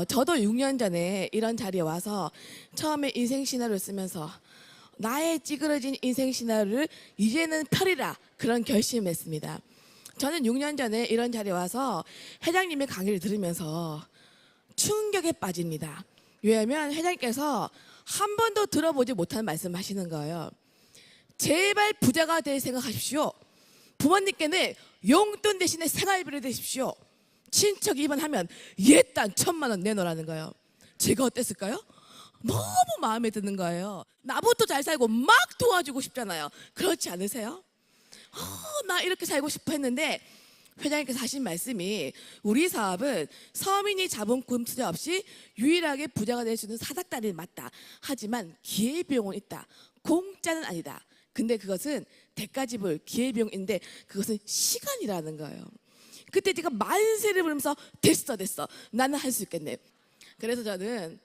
저도 6년 전에 이런 자리에 와서 처음에 인생 시나리오를 쓰면서 나의 찌그러진 인생 시나리오를 이제는 펴리라 그런 결심을 했습니다. 저는 6년 전에 이런 자리에 와서 회장님의 강의를 들으면서 충격에 빠집니다. 왜냐하면 회장님께서 한 번도 들어보지 못한 말씀 하시는 거예요. 제발 부자가 될 생각하십시오. 부모님께는 용돈 대신에 생활비를 대십시오. 친척 입원하면 예단 1,000만 원 내놓으라는 거예요. 제가 어땠을까요? 너무 마음에 드는 거예요. 나부터 잘 살고 막 도와주고 싶잖아요. 그렇지 않으세요? 나 이렇게 살고 싶어 했는데 회장님께서 하신 말씀이 우리 사업은 서민이 자본금 투자 없이 유일하게 부자가 될 수 있는 사닥다리는 맞다. 하지만 기회비용은 있다. 공짜는 아니다. 근데 그것은 대가지불 기회비용인데 그것은 시간이라는 거예요. 그때 제가 만세를 부르면서 됐어 나는 할 수 있겠네. 그래서 저는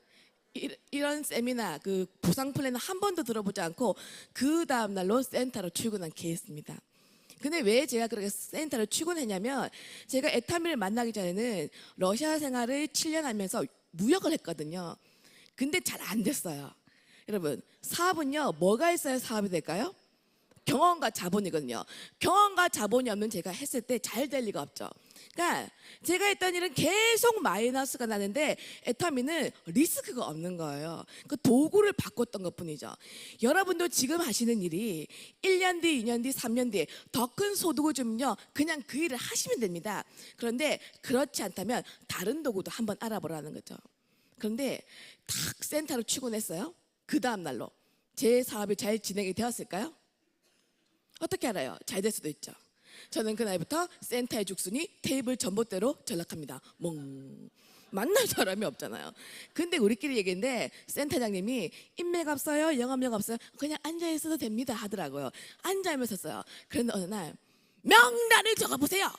이런 세미나 그 보상 플랜을 한 번도 들어보지 않고 그 다음날로 센터로 출근한 케이스입니다. 근데 왜 제가 그렇게 센터를 출근했냐면 제가 에타미를 만나기 전에는 러시아 생활을 7년 하면서 무역을 했거든요. 근데 잘 안 됐어요. 여러분 사업은요 뭐가 있어야 사업이 될까요? 경험과 자본이거든요. 경험과 자본이 없는 제가 했을 때 잘 될 리가 없죠. 그러니까 제가 했던 일은 계속 마이너스가 나는데 에타미는 리스크가 없는 거예요. 그 도구를 바꿨던 것뿐이죠. 여러분도 지금 하시는 일이 1년 뒤, 2년 뒤, 3년 뒤에 더 큰 소득을 주면요 그냥 그 일을 하시면 됩니다. 그런데 그렇지 않다면 다른 도구도 한번 알아보라는 거죠. 그런데 딱 센터로 출근했어요. 그 다음 날로 제 사업이 잘 진행이 되었을까요? 어떻게 알아요? 잘 될 수도 있죠. 저는 그날부터 센터의 죽순이 테이블 전봇대로 전락합니다. 멍. 만날 사람이 없잖아요. 근데 우리끼리 얘기했는데 센터장님이 인맥 없어요? 영업력 없어요? 그냥 앉아 있어도 됩니다 하더라고요. 앉아있면서 써요. 그런데 어느 날 명단을 적어보세요.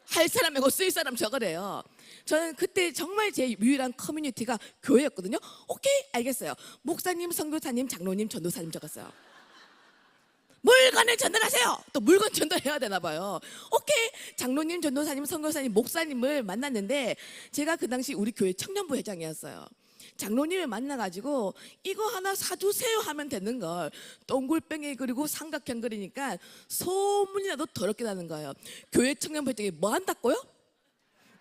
할 사람 말고 쓸 사람 적으래요. 저는 그때 정말 제 유일한 커뮤니티가 교회였거든요. 오케이 알겠어요. 목사님, 선교사님, 장로님, 전도사님 적었어요. 물건을 전달하세요. 또 물건 전달해야 되나 봐요. 오케이 장로님, 전도사님, 선교사님, 목사님을 만났는데 제가 그 당시 우리 교회 청년부 회장이었어요. 장로님을 만나가지고 이거 하나 사주세요 하면 되는 걸 동글뱅이 그리고 삼각형 그리니까 소문이 나도 더럽게 나는 거예요. 교회 청년부 회장이 뭐 한다고요?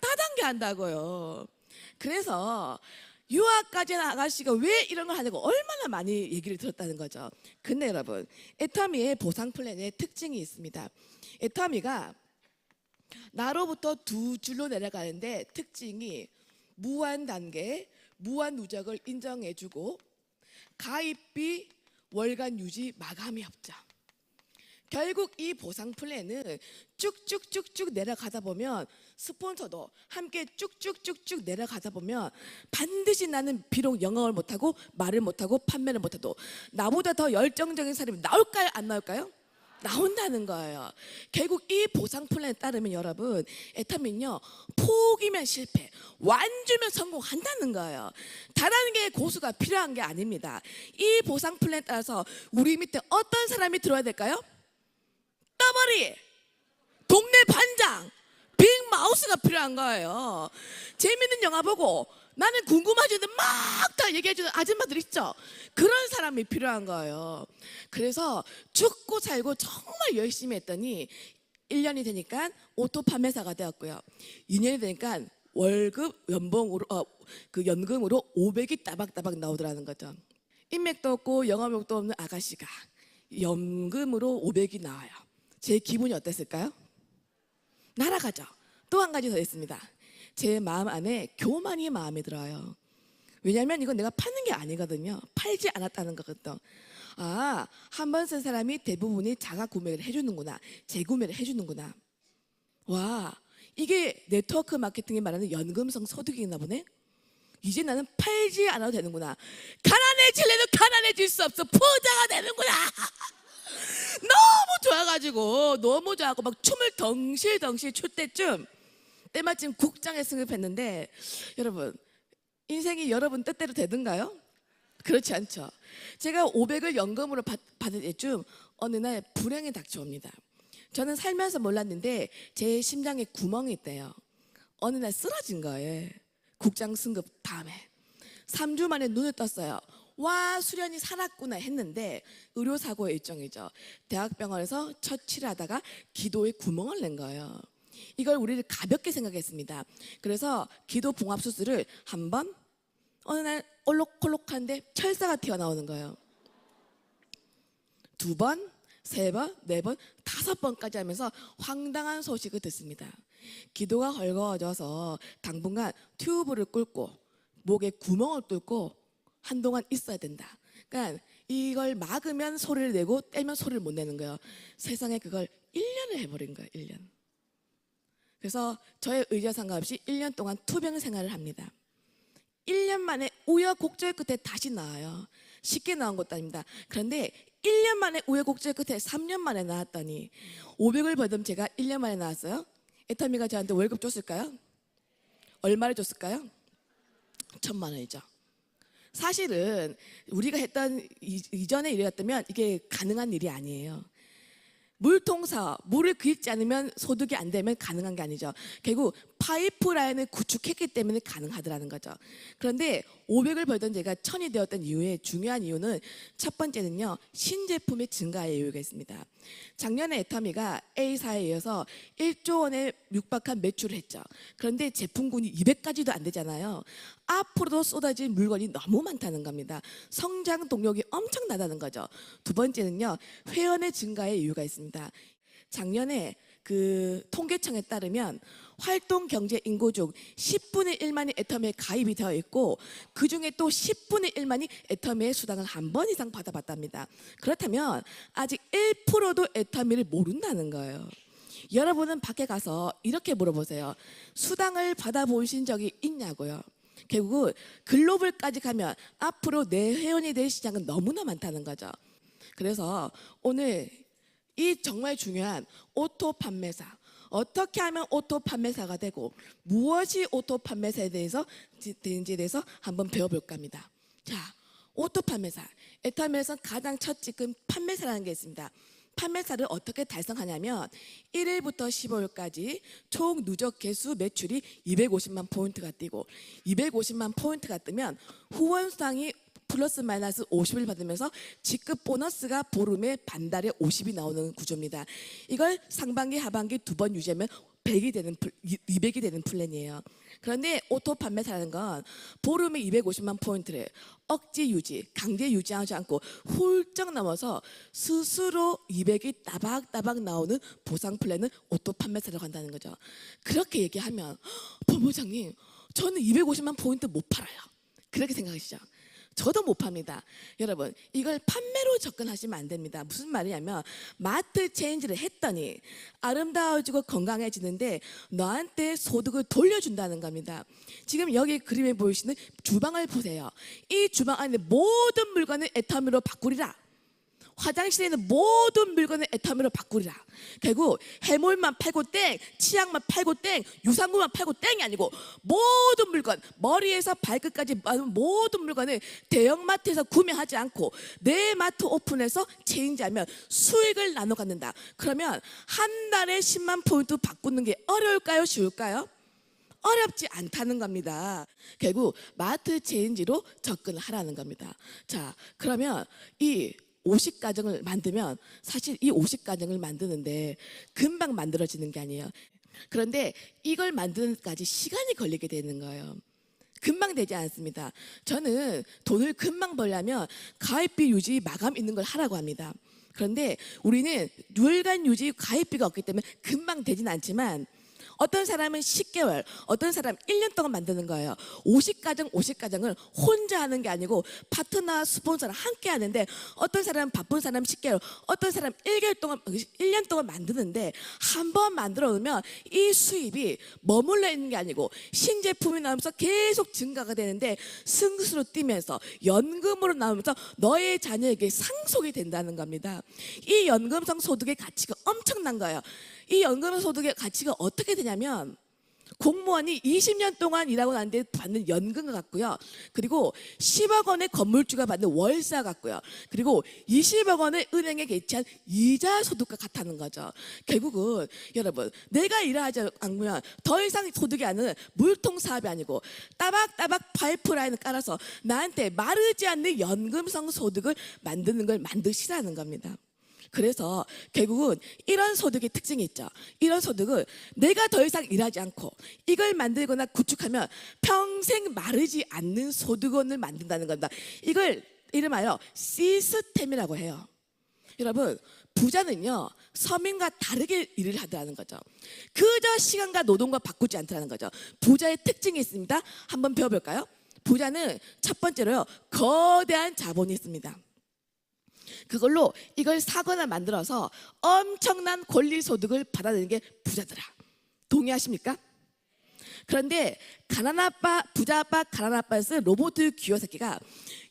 다단계 한다고요. 그래서 유학까지 는 아가씨가 왜 이런 걸 하냐고 얼마나 많이 얘기를 들었다는 거죠. 근데 여러분 에타미의 보상 플랜에 특징이 있습니다. 에타미가 나로부터 두 줄로 내려가는데 특징이 무한 단계, 무한 누적을 인정해주고 가입비, 월간 유지, 마감이 없죠. 결국 이 보상 플랜은 쭉쭉쭉쭉 내려가다 보면 스폰서도 함께 쭉쭉쭉쭉 내려가다 보면 반드시 나는 비록 영업을 못하고 말을 못하고 판매를 못해도 나보다 더 열정적인 사람이 나올까요? 안 나올까요? 나온다는 거예요. 결국 이 보상 플랜에 따르면 여러분 에타민요 포기면 실패, 완주면 성공한다는 거예요. 다단계 고수가 필요한 게 아닙니다. 이 보상 플랜에 따라서 우리 밑에 어떤 사람이 들어야 될까요? 떠버리, 동네 반장, 빅마우스가 필요한 거예요. 재밌는 영화 보고 나는 궁금하지도 막 다 얘기해주는 아줌마들 있죠. 그런 사람이 필요한 거예요. 그래서 죽고 살고 정말 열심히 했더니 1년이 되니까 오토 판매사가 되었고요. 2년이 되니까 월급 연봉으로 그 연금으로 500이 따박따박 나오더라는 거죠. 인맥도 없고 영업력도 없는 아가씨가 연금으로 500이 나와요. 제 기분이 어땠을까요? 날아가죠. 또 한 가지 더 있습니다. 제 마음 안에 교만이 마음에 들어요. 왜냐하면 이건 내가 파는 게 아니거든요. 팔지 않았다는 거거든요. 아, 한 번 쓴 사람이 대부분이 자가 구매를 해주는구나. 재구매를 해주는구나. 와, 이게 네트워크 마케팅이 말하는 연금성 소득이나 보네. 이제 나는 팔지 않아도 되는구나. 가난해질래도 가난해질 수 없어. 부자가 되는구나. 너무 좋아가지고 너무 좋아하고 막 춤을 덩실덩실 출 때쯤 때마침 국장에 승급했는데 여러분 인생이 여러분 뜻대로 되든가요? 그렇지 않죠. 제가 500을 연금으로 받을 때쯤 어느 날 불행이 닥쳐옵니다. 저는 살면서 몰랐는데 제 심장에 구멍이 있대요. 어느 날 쓰러진 거예요. 국장 승급 다음에 3주 만에 눈을 떴어요. 와, 수련이 살았구나 했는데 의료사고의 일종이죠. 대학병원에서 처치를 하다가 기도에 구멍을 낸 거예요. 이걸 우리를 가볍게 생각했습니다. 그래서 기도 봉합 수술을 한 번, 어느 날 올록콜록한데 철사가 튀어나오는 거예요. 2번, 3번, 4번, 5번까지 하면서 황당한 소식을 듣습니다. 기도가 헐거워져서 당분간 튜브를 꿇고 목에 구멍을 뚫고 한동안 있어야 된다. 그러니까 이걸 막으면 소리를 내고 떼면 소리를 못 내는 거예요. 세상에 그걸 1년을 해버린 거예요. 1년. 그래서 저의 의지와 상관없이 1년 동안 투병 생활을 합니다. 1년 만에 우여곡절 끝에 다시 나와요. 쉽게 나온 것도 아닙니다. 그런데 1년 만에 우여곡절 끝에 3년 만에 나왔더니 500을 벌던 제가 1년 만에 나왔어요. 애터미가 저한테 월급 줬을까요? 얼마를 줬을까요? 1,000만 원이죠. 사실은 우리가 했던 이전에 일이었다면 이게 가능한 일이 아니에요. 물통사, 물을 긋지 않으면 소득이 안 되면 가능한 게 아니죠. 결국 파이프라인을 구축했기 때문에 가능하더라는 거죠. 그런데 500을 벌던 제가 1000이 되었던 이유의 중요한 이유는 첫 번째는요, 신제품의 증가에 이유가 있습니다. 작년에 애터미가 A사에 이어서 1조 원에 육박한 매출을 했죠. 그런데 제품군이 200가지도 안 되잖아요. 앞으로도 쏟아질 물건이 너무 많다는 겁니다. 성장 동력이 엄청나다는 거죠. 두 번째는요, 회원의 증가에 이유가 있습니다. 작년에 그 통계청에 따르면 활동 경제 인구 중 10분의 1만이 애터미에 가입이 되어 있고 그 중에 또 10분의 1만이 애터미의 수당을 한 번 이상 받아봤답니다. 그렇다면 아직 1%도 애터미를 모른다는 거예요. 여러분은 밖에 가서 이렇게 물어보세요. 수당을 받아보신 적이 있냐고요. 결국은 글로벌까지 가면 앞으로 내 회원이 될 시장은 너무나 많다는 거죠. 그래서 오늘 이 정말 중요한 오토 판매사, 어떻게 하면 오토 판매사가 되고 무엇이 오토 판매사에 대해서 되는지에 대해서 한번 배워볼까 합니다. 자, 오토 판매사. 애터미에서 가장 첫 지금 판매사라는 게 있습니다. 판매사를 어떻게 달성하냐면 1일부터 15일까지 총 누적 개수 매출이 250만 포인트가 뛰고 250만 포인트가 뜨면 후원수당이 플러스 마이너스 50을 받으면서 직급 보너스가 보름에 반달에 50이 나오는 구조입니다. 이걸 상반기 하반기 두 번 유지하면 100이 되는 200이 되는 플랜이에요. 그런데 오토 판매사라는 건 보름에 250만 포인트를 억지 유지, 강제 유지하지 않고 훌쩍 넘어서 스스로 200이 따박따박 나오는 보상 플랜을 오토 판매사라고 한다는 거죠. 그렇게 얘기하면 본부장님, 저는 250만 포인트 못 팔아요. 그렇게 생각하시죠? 저도 못 팝니다. 여러분, 이걸 판매로 접근하시면 안 됩니다. 무슨 말이냐면 마트 체인지를 했더니 아름다워지고 건강해지는데 너한테 소득을 돌려준다는 겁니다. 지금 여기 그림에 보이시는 주방을 보세요. 이 주방 안에 모든 물건을 애터미로 바꾸리라. 화장실에 있는 모든 물건을 애터미로 바꾸리라. 결국 해물만 팔고 땡, 치약만 팔고 땡, 유산균만 팔고 땡이 아니고 모든 물건, 머리에서 발끝까지 모든 물건을 대형마트에서 구매하지 않고 내 마트 오픈해서 체인지하면 수익을 나눠 갖는다. 그러면 한 달에 10만 포인트 바꾸는 게 어려울까요? 쉬울까요? 어렵지 않다는 겁니다. 결국 마트 체인지로 접근을 하라는 겁니다. 자, 그러면 이 50가정을 만들면 사실 이 50가정을 만드는데 금방 만들어지는 게 아니에요. 그런데 이걸 만드는 데까지 시간이 걸리게 되는 거예요. 금방 되지 않습니다. 저는 돈을 금방 벌려면 가입비 유지 마감 있는 걸 하라고 합니다. 그런데 우리는 유일간 유지 가입비가 없기 때문에 금방 되진 않지만 어떤 사람은 10개월, 어떤 사람 1년 동안 만드는 거예요. 50가정을 혼자 하는 게 아니고 파트너와 스폰서랑 함께 하는데 어떤 사람은 바쁜 사람 10개월, 어떤 사람 1년 동안 만드는데 한 번 만들어 놓으면 이 수입이 머물러 있는 게 아니고 신제품이 나오면서 계속 증가가 되는데 승수로 뛰면서 연금으로 나오면서 너의 자녀에게 상속이 된다는 겁니다. 이 연금성 소득의 가치가 엄청난 거예요. 이 연금 소득의 가치가 어떻게 되냐면 공무원이 20년 동안 일하고 난 뒤에 받는 연금 같고요. 그리고 10억 원의 건물주가 받는 월세 같고요. 그리고 20억 원의 은행에 개체한 이자 소득과 같다는 거죠. 결국은 여러분, 내가 일하지 않으면 더 이상 소득이 안 나는 물통 사업이 아니고 따박따박 파이프라인을 깔아서 나한테 마르지 않는 연금성 소득을 만드는 걸 만드시라는 겁니다. 그래서 결국은 이런 소득의 특징이 있죠. 이런 소득을 내가 더 이상 일하지 않고 이걸 만들거나 구축하면 평생 마르지 않는 소득원을 만든다는 겁니다. 이걸 이름하여 시스템이라고 해요. 여러분, 부자는요, 서민과 다르게 일을 하더라는 거죠. 그저 시간과 노동과 바꾸지 않더라는 거죠. 부자의 특징이 있습니다. 한번 배워볼까요? 부자는 첫 번째로요, 거대한 자본이 있습니다. 그걸로 이걸 사거나 만들어서 엄청난 권리 소득을 받아내는 게 부자더라. 동의하십니까? 그런데 부자 아빠 가난 아빠에서 로봇 귀여 새끼가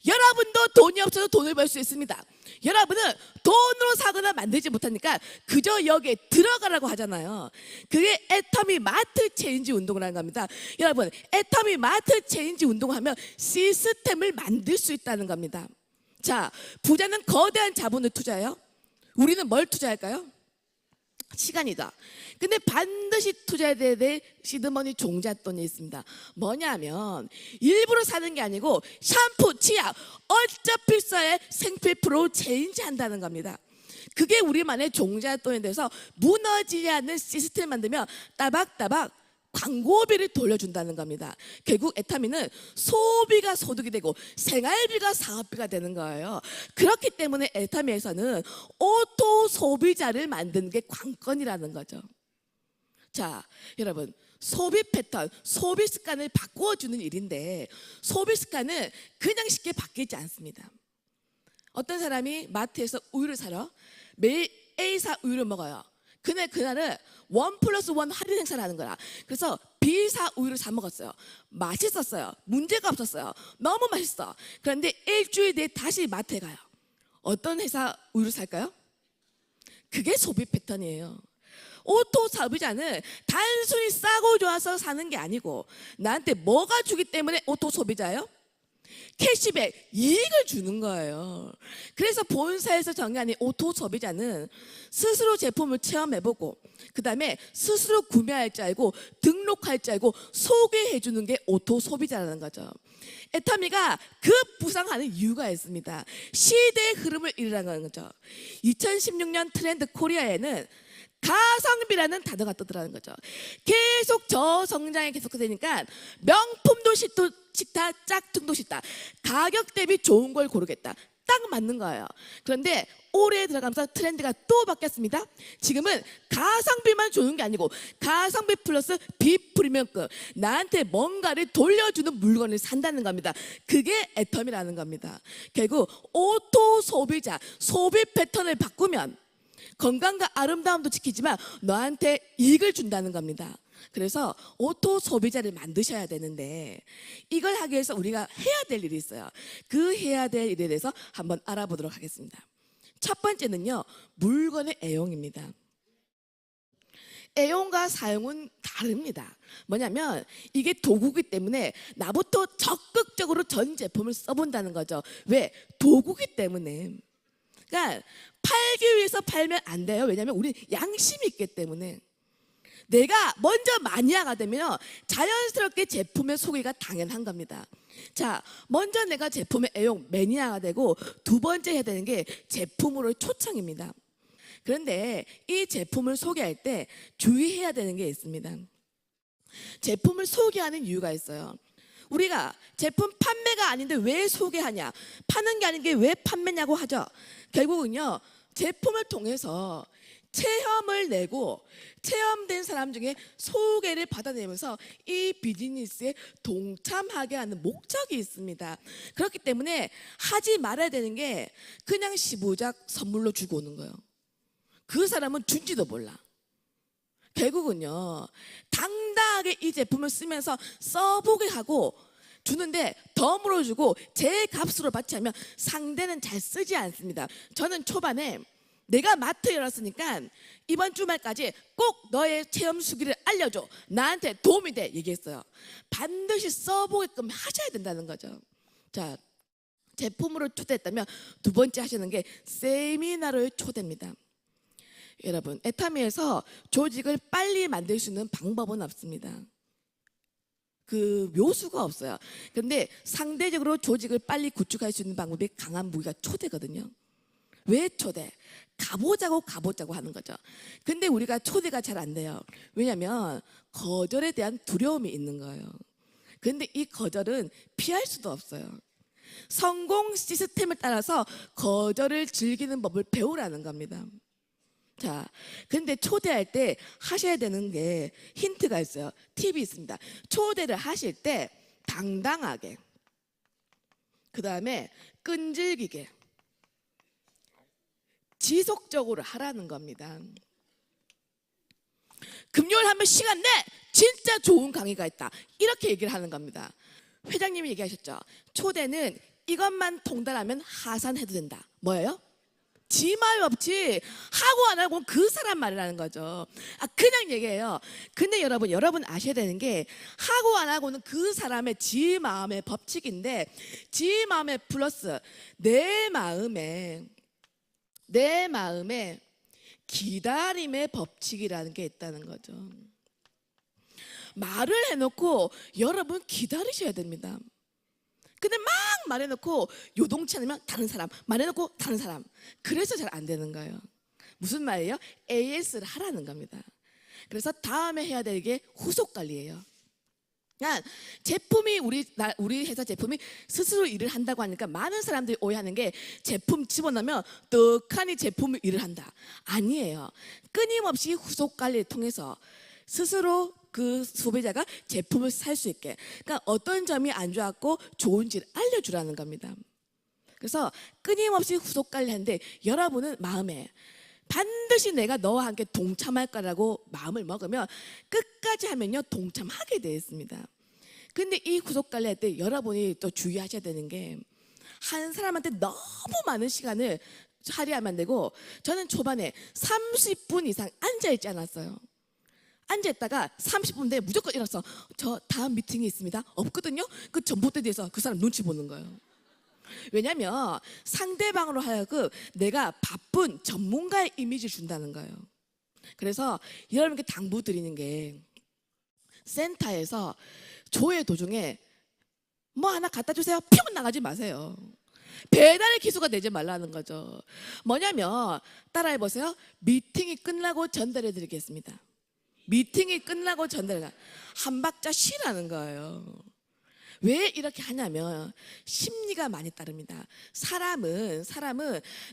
여러분도 돈이 없어도 돈을 벌 수 있습니다. 여러분은 돈으로 사거나 만들지 못하니까 그저 여기에 들어가라고 하잖아요. 그게 애터미 마트 체인지 운동을 하는 겁니다. 여러분, 애터미 마트 체인지 운동을 하면 시스템을 만들 수 있다는 겁니다. 자, 부자는 거대한 자본을 투자해요. 우리는 뭘 투자할까요? 시간이다. 근데 반드시 투자해야 될 시드머니 종잣돈이 있습니다. 뭐냐면 일부러 사는 게 아니고 샴푸, 치약 어차피 써야 생필품으로 체인지 한다는 겁니다. 그게 우리만의 종잣돈에 대해서 무너지지 않는 시스템을 만들면 따박따박 광고비를 돌려준다는 겁니다. 결국 애터미는 소비가 소득이 되고 생활비가 사업비가 되는 거예요. 그렇기 때문에 애터미에서는 오토 소비자를 만드는 게 관건이라는 거죠. 자, 여러분, 소비 패턴, 소비 습관을 바꾸어주는 일인데 소비 습관은 그냥 쉽게 바뀌지 않습니다. 어떤 사람이 마트에서 우유를 사러 매일 A사 우유를 먹어요. 그날은 1+1 할인 행사를 하는 거라. 그래서 B사 우유를 사 먹었어요. 맛있었어요. 문제가 없었어요. 너무 맛있어. 그런데 일주일 뒤에 다시 마트에 가요. 어떤 회사 우유를 살까요? 그게 소비 패턴이에요. 오토 소비자는 단순히 싸고 좋아서 사는 게 아니고 나한테 뭐가 주기 때문에 오토 소비자예요? 캐시백, 이익을 주는 거예요. 그래서 본사에서 정의하는 오토 소비자는 스스로 제품을 체험해보고 그 다음에 스스로 구매할 줄 알고 등록할 줄 알고 소개해 주는 게 오토 소비자라는 거죠. 애터미가 급부상하는 이유가 있습니다. 시대의 흐름을 이루라는 거죠. 2016년 트렌드 코리아에는 가성비라는 단어가 뜨더라는 거죠. 계속 저성장이 계속되니까 명품도 싫다, 짝퉁도 싫다. 가격 대비 좋은 걸 고르겠다. 딱 맞는 거예요. 그런데 올해 들어가면서 트렌드가 또 바뀌었습니다. 지금은 가성비만 좋은 게 아니고 가성비 플러스 비프리미엄급, 나한테 뭔가를 돌려주는 물건을 산다는 겁니다. 그게 애터미라는 겁니다. 결국 오토 소비자, 소비 패턴을 바꾸면 건강과 아름다움도 지키지만 너한테 이익을 준다는 겁니다. 그래서 오토 소비자를 만드셔야 되는데 이걸 하기 위해서 우리가 해야 될 일이 있어요. 그 해야 될 일에 대해서 한번 알아보도록 하겠습니다. 첫 번째는요, 물건의 애용입니다. 애용과 사용은 다릅니다. 뭐냐면 이게 도구기 때문에 나부터 적극적으로 전 제품을 써본다는 거죠. 왜? 도구기 때문에. 그러니까 팔기 위해서 팔면 안 돼요. 왜냐하면 우리는 양심이 있기 때문에. 내가 먼저 마니아가 되면 자연스럽게 제품의 소개가 당연한 겁니다. 자, 먼저 내가 제품의 애용 매니아가 되고 두 번째 해야 되는 게 제품으로의 초청입니다. 그런데 이 제품을 소개할 때 주의해야 되는 게 있습니다. 제품을 소개하는 이유가 있어요. 우리가 제품 판매가 아닌데 왜 소개하냐, 파는 게 아닌 게 왜 판매냐고 하죠. 결국은요, 제품을 통해서 체험을 내고 체험된 사람 중에 소개를 받아내면서 이 비즈니스에 동참하게 하는 목적이 있습니다. 그렇기 때문에 하지 말아야 되는 게 그냥 시부작 선물로 주고 오는 거예요. 그 사람은 준지도 몰라. 결국은요, 당당하게 이 제품을 쓰면서 써보게 하고 주는데 더 물어주고 제 값으로 받지 않으면 상대는 잘 쓰지 않습니다. 저는 초반에 내가 마트 열었으니까 이번 주말까지 꼭 너의 체험 수기를 알려줘. 나한테 도움이 돼. 얘기했어요. 반드시 써보게끔 하셔야 된다는 거죠. 자, 제품으로 초대했다면 두 번째 하시는 게 세미나로의 초대입니다. 여러분, 애타미에서 조직을 빨리 만들 수 있는 방법은 없습니다. 그 묘수가 없어요. 그런데 상대적으로 조직을 빨리 구축할 수 있는 방법이 강한 무기가 초대거든요. 왜 초대? 가보자고 하는 거죠. 근데 우리가 초대가 잘 안 돼요. 왜냐하면 거절에 대한 두려움이 있는 거예요. 근데 이 거절은 피할 수도 없어요. 성공 시스템을 따라서 거절을 즐기는 법을 배우라는 겁니다. 자, 근데 초대할 때 하셔야 되는 게 힌트가 있어요. 팁이 있습니다. 초대를 하실 때 당당하게, 그 다음에 끈질기게, 지속적으로 하라는 겁니다. 금요일 하면 시간 내! 진짜 좋은 강의가 있다. 이렇게 얘기를 하는 겁니다. 회장님이 얘기하셨죠. 초대는 이것만 통달하면 하산해도 된다. 뭐예요? 지 말 없지. 하고 안 하고 그 사람 말이라는 거죠. 그냥 얘기해요. 근데 여러분 아셔야 되는 게 하고 안 하고는 그 사람의 지 마음의 법칙인데, 지 마음의 플러스 내 마음에 기다림의 법칙이라는 게 있다는 거죠. 말을 해놓고 여러분 기다리셔야 됩니다. 근데 막 말해놓고 요동치 않으면 다른 사람, 말해놓고 다른 사람. 그래서 잘 안 되는 거예요. 무슨 말이에요? AS를 하라는 겁니다. 그래서 다음에 해야 될 게 후속 관리예요. 그러니까 제품이 우리 회사 제품이 스스로 일을 한다고 하니까 많은 사람들이 오해하는 게 제품 집어넣으면 떡하니 제품을 일을 한다. 아니에요. 끊임없이 후속 관리를 통해서 스스로 그 소비자가 제품을 살 수 있게, 그러니까 어떤 점이 안 좋았고 좋은지를 알려주라는 겁니다. 그래서 끊임없이 후속 관리하는데 여러분은 마음에 반드시 내가 너와 함께 동참할 거라고 마음을 먹으면 끝까지 하면요 동참하게 되어 있습니다. 근데 이 후속 관리할 때 여러분이 또 주의하셔야 되는 게, 한 사람한테 너무 많은 시간을 할애하면 안 되고, 저는 초반에 30분 이상 앉아있지 않았어요. 앉아있다가 30분 내에 무조건 일어나서 저 다음 미팅이 있습니다. 없거든요. 그 전봇대 뒤에서 그 사람 눈치 보는 거예요. 왜냐하면 상대방으로 하여금 내가 바쁜 전문가의 이미지를 준다는 거예요. 그래서 여러분께 당부드리는 게, 센터에서 조회 도중에 뭐 하나 갖다 주세요 피면 나가지 마세요. 배달의 기수가 되지 말라는 거죠. 뭐냐면 따라해보세요. 미팅이 끝나고 전달해 드리겠습니다. 미팅이 끝나고 전달해, 한 박자 쉬라는 거예요. 왜 이렇게 하냐면 심리가 많이 따릅니다. 사람은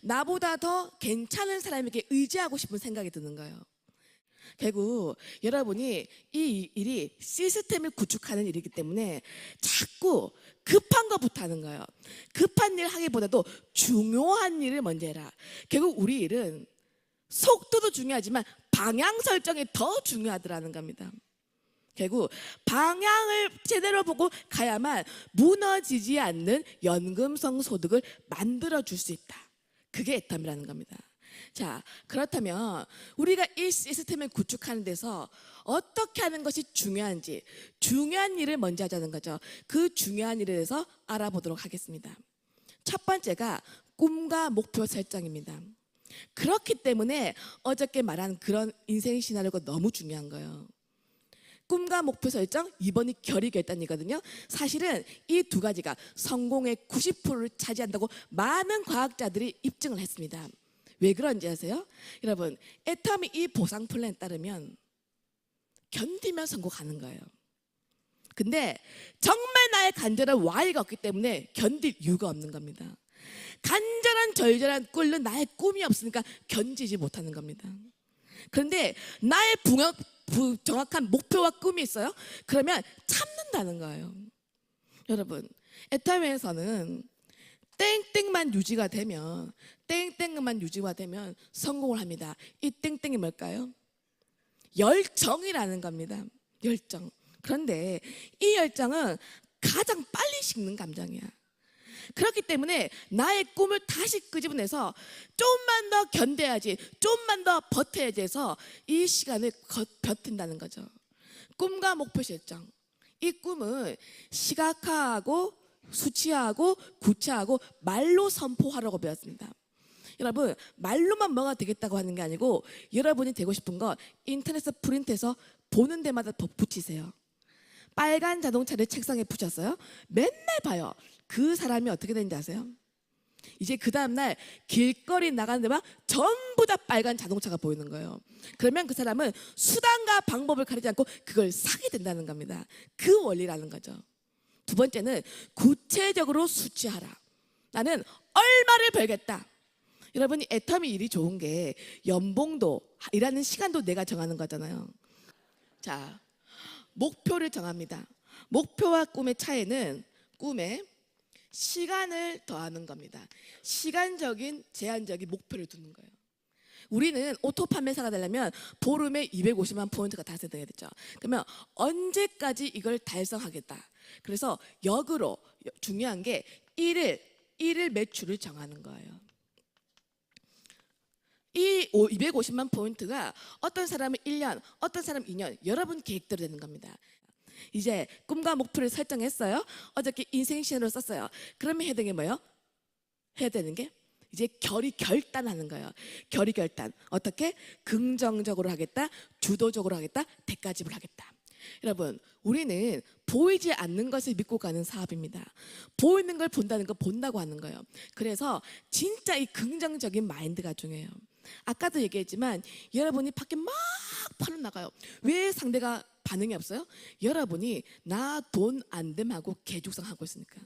나보다 더 괜찮은 사람에게 의지하고 싶은 생각이 드는 거예요. 결국 여러분이 이 일이 시스템을 구축하는 일이기 때문에 자꾸 급한 거부터 하는 거예요. 급한 일 하기보다도 중요한 일을 먼저 해라. 결국 우리 일은 속도도 중요하지만 방향 설정이 더 중요하더라는 겁니다. 결국 방향을 제대로 보고 가야만 무너지지 않는 연금성 소득을 만들어 줄 수 있다. 그게 애탐이라는 겁니다. 자, 그렇다면 우리가 이 시스템을 구축하는 데서 어떻게 하는 것이 중요한지, 중요한 일을 먼저 하자는 거죠. 그 중요한 일에 대해서 알아보도록 하겠습니다. 첫 번째가 꿈과 목표 설정입니다. 그렇기 때문에 어저께 말한 그런 인생 시나리오가 너무 중요한 거예요. 꿈과 목표 설정, 2번이 결의 결단이거든요. 사실은 이 두 가지가 성공의 90%를 차지한다고 많은 과학자들이 입증을 했습니다. 왜 그런지 아세요? 여러분, 애터미 이 보상 플랜에 따르면 견디면 성공하는 거예요. 근데 정말 나의 간절한 Y가 없기 때문에 견딜 이유가 없는 겁니다. 간절한 절절한 꿀은 나의 꿈이 없으니까 견디지 못하는 겁니다. 그런데 나의 정확한 목표와 꿈이 있어요? 그러면 참는다는 거예요. 여러분, 애터미에서는 땡땡만 유지가 되면 성공을 합니다. 이 땡땡이 뭘까요? 열정이라는 겁니다. 열정. 그런데 이 열정은 가장 빨리 식는 감정이야. 그렇기 때문에 나의 꿈을 다시 끄집어내서 좀만 더 견뎌야지, 좀만 더 버텨야지 해서 이 시간을 버틴다는 거죠. 꿈과 목표 설정. 이 꿈은 시각화하고 수치하고 구체하고 말로 선포하라고 배웠습니다. 여러분, 말로만 뭐가 되겠다고 하는 게 아니고 여러분이 되고 싶은 거 인터넷에서 프린트해서 보는 데마다 붙이세요. 빨간 자동차를 책상에 붙였어요. 맨날 봐요. 그 사람이 어떻게 되는지 아세요? 이제 그 다음날 길거리 나가는 데만 전부 다 빨간 자동차가 보이는 거예요. 그러면 그 사람은 수단과 방법을 가리지 않고 그걸 사게 된다는 겁니다. 그 원리라는 거죠. 두 번째는 구체적으로 수치하라. 나는 얼마를 벌겠다. 여러분이 애터미 일이 좋은 게 연봉도 일하는 시간도 내가 정하는 거잖아요. 자, 목표를 정합니다. 목표와 꿈의 차이는 꿈에 시간을 더하는 겁니다. 시간적인 제한적인 목표를 두는 거예요. 우리는 오토 판매사가 되려면 보름에 250만 포인트가 달성돼야 되죠. 그러면 언제까지 이걸 달성하겠다. 그래서 역으로 중요한 게 일일 매출을 정하는 거예요. 이 250만 포인트가 어떤 사람은 1년, 어떤 사람은 2년, 여러분 계획대로 되는 겁니다. 이제 꿈과 목표를 설정했어요. 어저께 인생 시나리오를 썼어요. 그러면 해야 되는 게 뭐예요? 해야 되는 게 이제 결단하는 거예요. 결단. 어떻게? 긍정적으로 하겠다, 주도적으로 하겠다, 대가집을 하겠다. 여러분, 우리는 보이지 않는 것을 믿고 가는 사업입니다. 보이는 걸 본다는 거 본다고 하는 거예요. 그래서 진짜 이 긍정적인 마인드가 중요해요. 아까도 얘기했지만 여러분이 밖에 막 팔러 나가요. 왜 상대가 반응이 없어요? 여러분이 나 돈 안 됨 하고 개죽상하고 있으니까.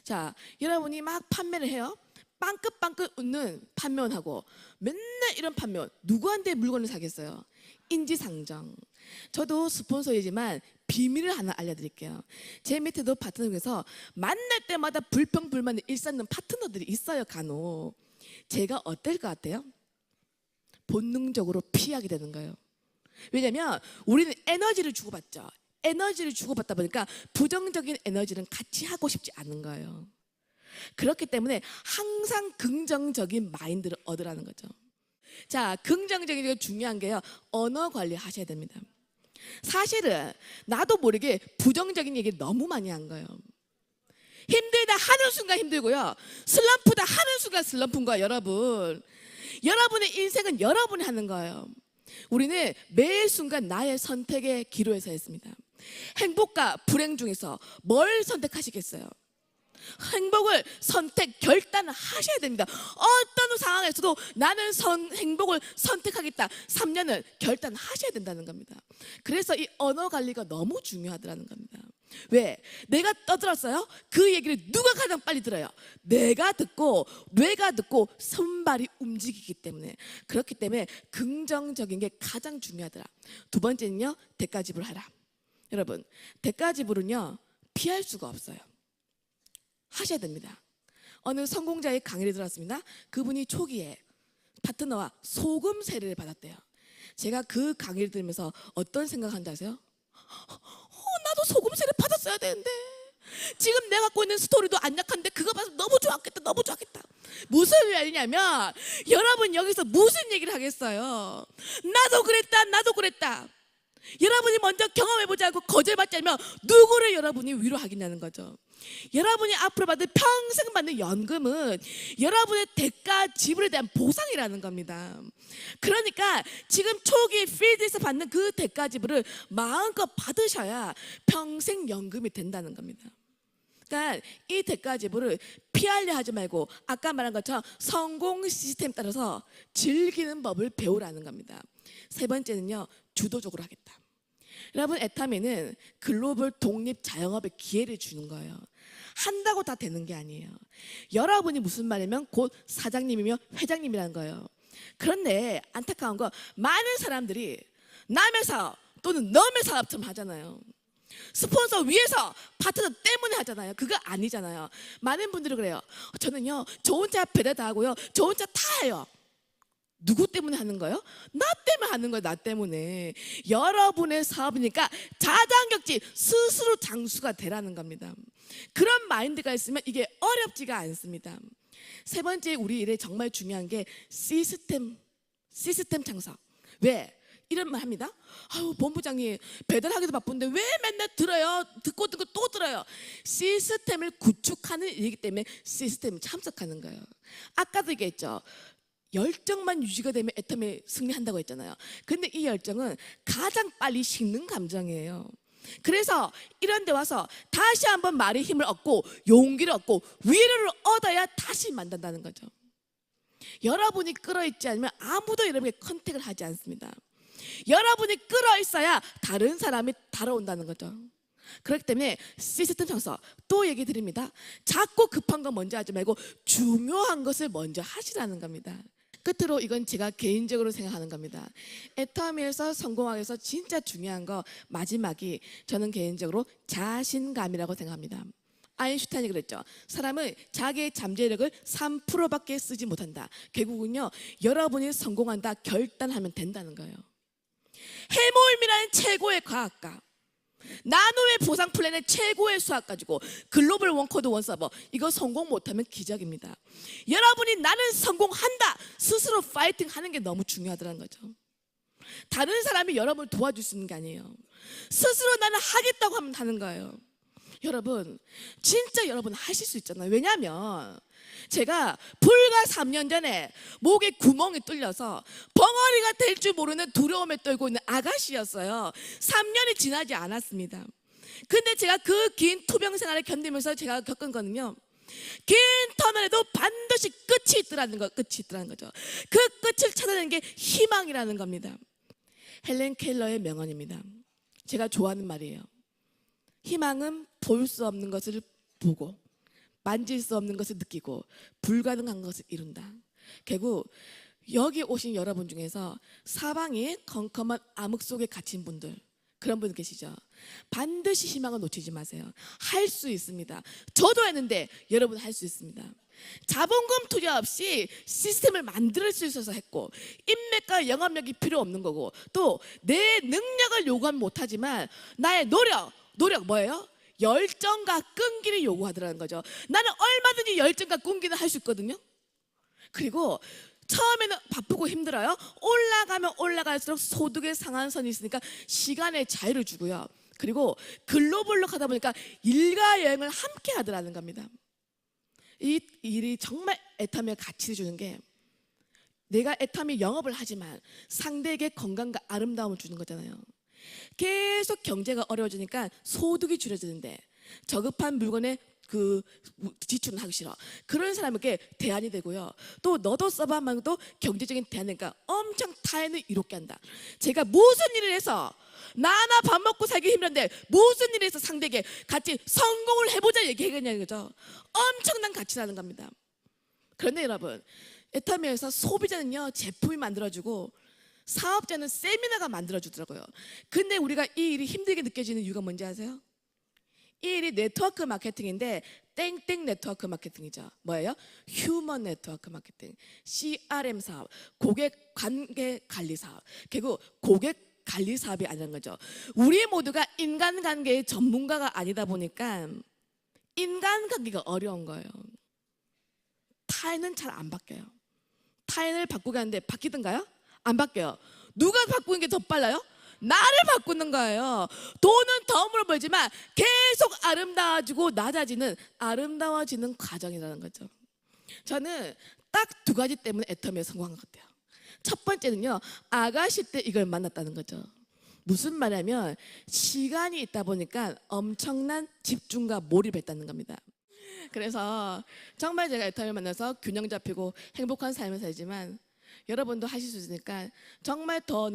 자, 여러분이 막 판매를 해요. 빵긋빵긋 웃는 판매원하고 맨날 이런 판매원, 누구한테 물건을 사겠어요? 인지상정. 저도 스폰서이지만 비밀을 하나 알려드릴게요. 제 밑에도 파트너에서 만날 때마다 불평불만을 일삼는 파트너들이 있어요. 간혹. 제가 어떨 것 같아요? 본능적으로 피하게 되는 거예요. 왜냐면 우리는 에너지를 주고받죠. 에너지를 주고받다 보니까 부정적인 에너지는 같이 하고 싶지 않은 거예요. 그렇기 때문에 항상 긍정적인 마인드를 얻으라는 거죠. 자, 긍정적인 게 중요한 게요. 언어 관리 하셔야 됩니다. 사실은 나도 모르게 부정적인 얘기를 너무 많이 한 거예요. 힘들다 하는 순간 힘들고요. 슬럼프다 하는 순간 슬럼프인 거예요, 여러분. 여러분의 인생은 여러분이 하는 거예요. 우리는 매 순간 나의 선택의 기로에 서 있습니다. 행복과 불행 중에서 뭘 선택하시겠어요? 행복을 결단을 하셔야 됩니다. 어떤 상황에서도 나는 행복을 선택하겠다. 3년을 결단하셔야 된다는 겁니다. 그래서 이 언어 관리가 너무 중요하다는 겁니다. 왜? 내가 떠들었어요? 그 얘기를 누가 가장 빨리 들어요? 내가 듣고 뇌가 듣고 손발이 움직이기 때문에. 그렇기 때문에 긍정적인 게 가장 중요하더라. 두 번째는요, 대가집을 하라. 여러분, 대가지불은요 피할 수가 없어요. 하셔야 됩니다. 어느 성공자의 강의를 들었습니다. 그분이 초기에 파트너와 소금 세례를 받았대요. 제가 그 강의를 들으면서 어떤 생각한지 아세요? 나도 소금 세례 받았어야 되는데 지금 내가 갖고 있는 스토리도 안 약한데 그거 봐서 너무 좋았겠다, 너무 좋았겠다. 무슨 말이냐면 여러분 여기서 무슨 얘기를 하겠어요? 나도 그랬다, 나도 그랬다. 여러분이 먼저 경험해보지 않고 거절받지 않으면 누구를 여러분이 위로하겠냐는 거죠. 여러분이 앞으로 받을 평생 받는 연금은 여러분의 대가 지불에 대한 보상이라는 겁니다. 그러니까 지금 초기 필드에서 받는 그 대가 지불을 마음껏 받으셔야 평생 연금이 된다는 겁니다. 그러니까 이 대가 지불을 피하려 하지 말고 아까 말한 것처럼 성공 시스템 따라서 즐기는 법을 배우라는 겁니다. 세 번째는요, 주도적으로 하겠다. 여러분, 애타미는 글로벌 독립 자영업의 기회를 주는 거예요. 한다고 다 되는 게 아니에요. 여러분이 무슨 말이면 곧 사장님이며 회장님이라는 거예요. 그런데 안타까운 건 많은 사람들이 남의 사업 또는 너의 사업처럼 하잖아요. 스폰서 위에서 파트너 때문에 하잖아요. 그거 아니잖아요. 많은 분들이 그래요. 저는요 좋은 차 배달 다 하고요, 좋은 차 타요. 누구 때문에 하는 거예요? 나 때문에 하는 거예요. 나 때문에. 여러분의 사업이니까 자장격지 스스로 장수가 되라는 겁니다. 그런 마인드가 있으면 이게 어렵지가 않습니다. 세 번째 우리 일에 정말 중요한 게 시스템 창설. 왜? 이런 말 합니다. 아유, 본부장님 배달하기도 바쁜데 왜 맨날 들어요? 듣고 또 들어요. 시스템을 구축하는 일이기 때문에 시스템에 참석하는 거예요. 아까도 얘기했죠. 열정만 유지가 되면 애텀에 승리한다고 했잖아요. 근데 이 열정은 가장 빨리 식는 감정이에요. 그래서 이런 데 와서 다시 한번 말의 힘을 얻고 용기를 얻고 위로를 얻어야 다시 만든다는 거죠. 여러분이 끌어있지 않으면 아무도 여러분에게 컨택을 하지 않습니다. 여러분이 끌어있어야 다른 사람이 따라온다는 거죠. 그렇기 때문에 시스템 창설 또 얘기 드립니다. 자꾸 급한 거 먼저 하지 말고 중요한 것을 먼저 하시라는 겁니다. 끝으로 이건 제가 개인적으로 생각하는 겁니다. 애터미에서 성공하기 위해서 진짜 중요한 거 마지막이 저는 개인적으로 자신감이라고 생각합니다. 아인슈타인이 그랬죠. 사람은 자기의 잠재력을 3%밖에 쓰지 못한다. 결국은요, 여러분이 성공한다 결단하면 된다는 거예요. 해모임이라는 최고의 과학가, 나노의 보상 플랜의 최고의 수학 가지고 글로벌 원코드 원서버, 이거 성공 못하면 기적입니다. 여러분이 나는 성공한다 스스로 파이팅 하는 게 너무 중요하다는 거죠. 다른 사람이 여러분을 도와줄 수 있는 게 아니에요. 스스로 나는 하겠다고 하면 하는 거예요. 여러분 진짜 여러분 하실 수 있잖아요. 왜냐하면 제가 불과 3년 전에 목에 구멍이 뚫려서 벙어리가 될 줄 모르는 두려움에 떨고 있는 아가씨였어요. 3년이 지나지 않았습니다. 근데 제가 그 긴 투병 생활을 견디면서 제가 겪은 거는요, 긴 터널에도 반드시 끝이 있더라는 거죠. 그 끝을 찾아내는 게 희망이라는 겁니다. 헬렌 켈러의 명언입니다. 제가 좋아하는 말이에요. 희망은 볼 수 없는 것을 보고 만질 수 없는 것을 느끼고 불가능한 것을 이룬다. 결국 여기 오신 여러분 중에서 사방에 컴컴한 암흑 속에 갇힌 분들, 그런 분 계시죠? 반드시 희망을 놓치지 마세요. 할 수 있습니다. 저도 했는데 여러분 할 수 있습니다. 자본금 투자 없이 시스템을 만들 수 있어서 했고, 인맥과 영업력이 필요 없는 거고, 또 내 능력을 요구하면 못하지만 나의 노력 뭐예요? 열정과 끈기를 요구하더라는 거죠. 나는 얼마든지 열정과 끈기는 할 수 있거든요. 그리고 처음에는 바쁘고 힘들어요. 올라가면 올라갈수록 소득의 상한선이 있으니까 시간의 자유를 주고요. 그리고 글로벌로 가다 보니까 일과 여행을 함께 하더라는 겁니다. 이 일이 정말 애터미에 가치를 주는 게, 내가 애터미 영업을 하지만 상대에게 건강과 아름다움을 주는 거잖아요. 계속 경제가 어려워지니까 소득이 줄어드는데 저급한 물건에 그 지출은 하기 싫어. 그런 사람에게 대안이 되고요. 또 너도 써봐 하면도 경제적인 대안이니까 엄청 타인을 이롭게 한다. 제가 무슨 일을 해서 나나 밥 먹고 살기 힘든데 무슨 일을 해서 상대에게 같이 성공을 해보자 얘기하겠냐는 거죠. 엄청난 가치라는 겁니다. 그런데 여러분, 애터미에서 소비자는요 제품이 만들어주고 사업자는 세미나가 만들어주더라고요. 근데 우리가 이 일이 힘들게 느껴지는 이유가 뭔지 아세요? 이 일이 네트워크 마케팅인데 땡땡 네트워크 마케팅이죠. 뭐예요? 휴먼 네트워크 마케팅, CRM 사업, 고객 관계 관리 사업. 결국 고객 관리 사업이 아니라는 거죠. 우리 모두가 인간관계의 전문가가 아니다 보니까 인간관계가 어려운 거예요. 타인은 잘 안 바뀌어요. 타인을 바꾸게 하는데 바뀌던가요? 안 바뀌어요. 누가 바꾸는 게 더 빨라요? 나를 바꾸는 거예요. 돈은 덤으로 벌지만 계속 아름다워지는 과정이라는 거죠. 저는 딱 두 가지 때문에 애터미에 성공한 것 같아요. 첫 번째는요, 아가씨 때 이걸 만났다는 거죠. 무슨 말이냐면 시간이 있다 보니까 엄청난 집중과 몰입했다는 겁니다. 그래서 정말 제가 애터미를 만나서 균형 잡히고 행복한 삶을 살지만 여러분도 하실 수 있으니까 정말 더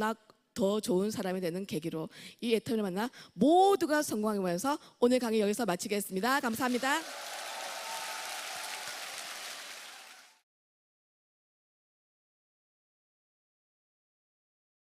좋은 사람이 되는 계기로 이 애터미를 만나 모두가 성공하기 위해서 오늘 강의 여기서 마치겠습니다. 감사합니다.